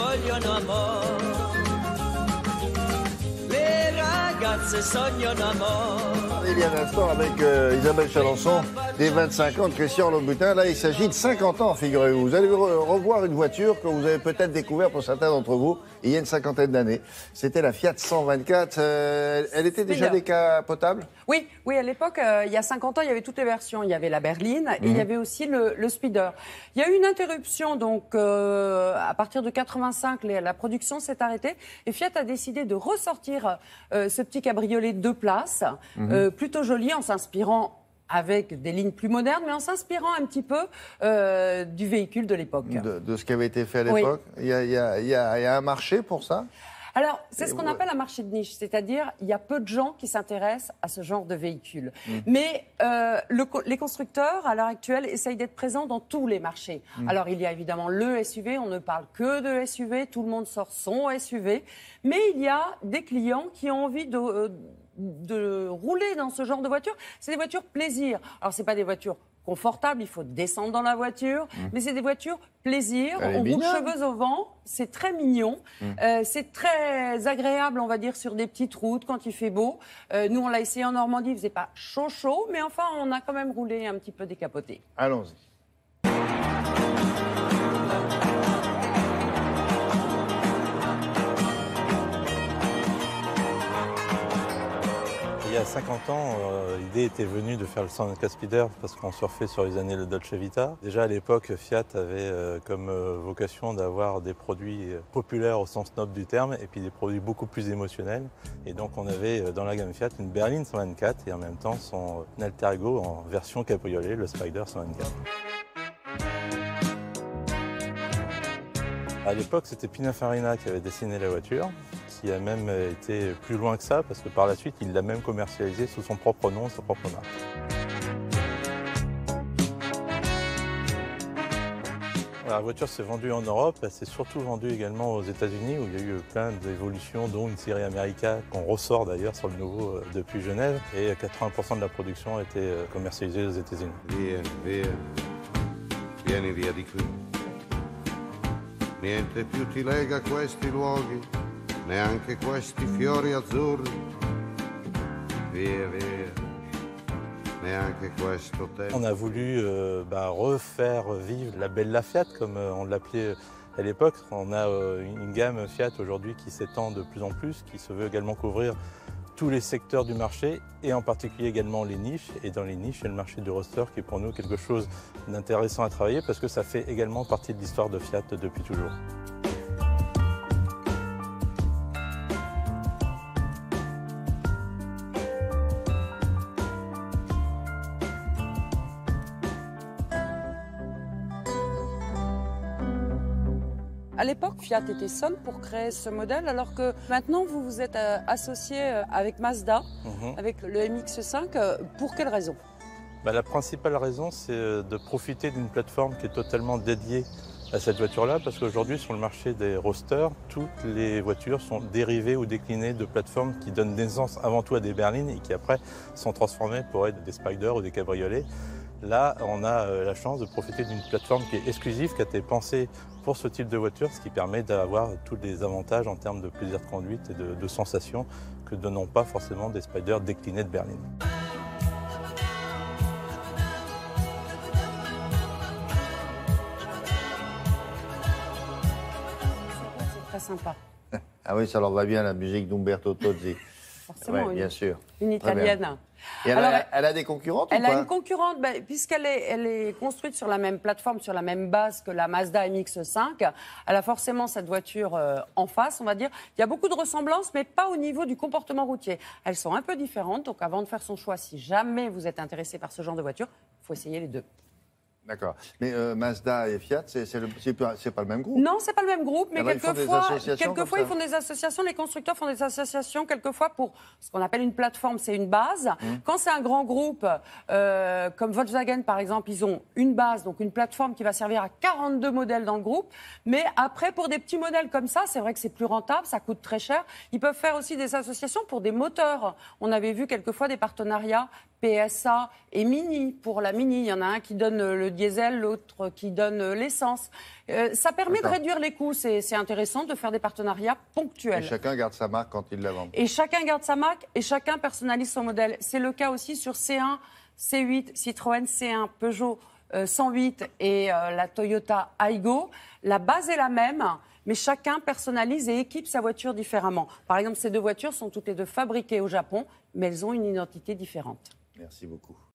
vogliono amore. Le ragazze sognano amore. Il y a un instant avec Isabelle Chalençon, des 25 ans de Christian Louboutin. Là, il s'agit de 50 ans, figurez-vous. Vous allez revoir une voiture que vous avez peut-être découvert pour certains d'entre vous il y a une cinquantaine d'années. C'était la Fiat 124. Elle était déjà décapotable ? Oui, à l'époque, il y a 50 ans, il y avait toutes les versions. Il y avait la berline et il y avait aussi le speeder. Il y a eu une interruption, donc à partir de 85, la production s'est arrêtée et Fiat a décidé de ressortir ce petit cabriolet 2 places, plutôt joli, en s'inspirant avec des lignes plus modernes, mais en s'inspirant un petit peu du véhicule de l'époque. De ce qui avait été fait à l'époque. Oui. Il y a un marché pour ça ? Alors, c'est ce qu'on appelle un marché de niche, c'est-à-dire il y a peu de gens qui s'intéressent à ce genre de véhicule. Mais les constructeurs, à l'heure actuelle, essayent d'être présents dans tous les marchés. Alors, il y a évidemment le SUV, on ne parle que de SUV, tout le monde sort son SUV, mais il y a des clients qui ont envie de rouler dans ce genre de voiture. C'est des voitures plaisir. Alors, c'est pas des voitures confortables, il faut descendre dans la voiture, mais c'est des voitures plaisir. On roule cheveux au vent, c'est très mignon, c'est très agréable, on va dire, sur des petites routes quand il fait beau. Nous, on l'a essayé en Normandie, il faisait pas chaud, mais enfin, on a quand même roulé un petit peu décapoté. Allons-y. Il y a 50 ans, l'idée était venue de faire le 124 Speeder parce qu'on surfait sur les années de Dolce Vita. Déjà à l'époque, Fiat avait comme vocation d'avoir des produits populaires au sens noble du terme et puis des produits beaucoup plus émotionnels. Et donc on avait dans la gamme Fiat une berline 124 et en même temps son alter ego en version cabriolet, le Spider 124. À l'époque, c'était Pininfarina qui avait dessiné la voiture, qui a même été plus loin que ça, parce que par la suite, il l'a même commercialisée sous son propre nom, sa propre marque. La voiture s'est vendue en Europe, elle s'est surtout vendue également aux États-Unis, où il y a eu plein d'évolutions, dont une série America, qu'on ressort d'ailleurs sur le nouveau depuis Genève, et 80% de la production a été commercialisée aux États-Unis. Vieni via di qui. Niente più ti lega a questi luoghi, neanche questi fiori azzurri. Via, via, neanche questo tempo. On a voulu refaire vivre la bella Fiat, comme on l'appelait à l'époque. On a une gamme Fiat aujourd'hui qui s'étend de plus en plus, qui se veut également couvrir tous les secteurs du marché et en particulier également les niches. Et dans les niches, il y a le marché du roadster qui est pour nous quelque chose d'intéressant à travailler parce que ça fait également partie de l'histoire de Fiat depuis toujours. À l'époque, Fiat était seul pour créer ce modèle, alors que maintenant, vous vous êtes associé avec Mazda, avec le MX-5. Pour quelle raison ? La principale raison, c'est de profiter d'une plateforme qui est totalement dédiée à cette voiture-là, parce qu'aujourd'hui, sur le marché des roadsters, toutes les voitures sont dérivées ou déclinées de plateformes qui donnent naissance avant tout à des berlines et qui après sont transformées pour être des spiders ou des cabriolets. Là, on a la chance de profiter d'une plateforme qui est exclusive, qui a été pensée pour ce type de voiture, ce qui permet d'avoir tous les avantages en termes de plaisir de conduite et de sensations que ne donnent pas forcément des spiders déclinés de berline. C'est très sympa. Ah oui, ça leur va bien la musique d'Umberto Tozzi. Forcément, ouais, bien sûr. Une italienne. Et elle a des concurrentes ou pas ? Elle a une concurrente, puisqu'elle est construite sur la même plateforme, sur la même base que la Mazda MX-5. Elle a forcément cette voiture en face, on va dire. Il y a beaucoup de ressemblances, mais pas au niveau du comportement routier. Elles sont un peu différentes, donc avant de faire son choix, si jamais vous êtes intéressé par ce genre de voiture, il faut essayer les deux. D'accord. Mais Mazda et Fiat, c'est pas le même groupe? Non, c'est pas le même groupe, mais quelquefois, ils font des associations. Les constructeurs font des associations quelquefois pour ce qu'on appelle une plateforme, c'est une base. Quand c'est un grand groupe, comme Volkswagen par exemple, ils ont une base, donc une plateforme qui va servir à 42 modèles dans le groupe. Mais après, pour des petits modèles comme ça, c'est vrai que c'est plus rentable, ça coûte très cher. Ils peuvent faire aussi des associations pour des moteurs. On avait vu quelquefois des partenariats PSA et Mini pour la Mini. Il y en a un qui donne le diesel, l'autre qui donne l'essence. Ça permet de réduire les coûts. C'est intéressant de faire des partenariats ponctuels. Et chacun garde sa marque quand il la vend. Et chacun garde sa marque et chacun personnalise son modèle. C'est le cas aussi sur C1, C8, Citroën C1, Peugeot 108 et la Toyota Aygo. La base est la même, mais chacun personnalise et équipe sa voiture différemment. Par exemple, ces deux voitures sont toutes les deux fabriquées au Japon, mais elles ont une identité différente. Merci beaucoup.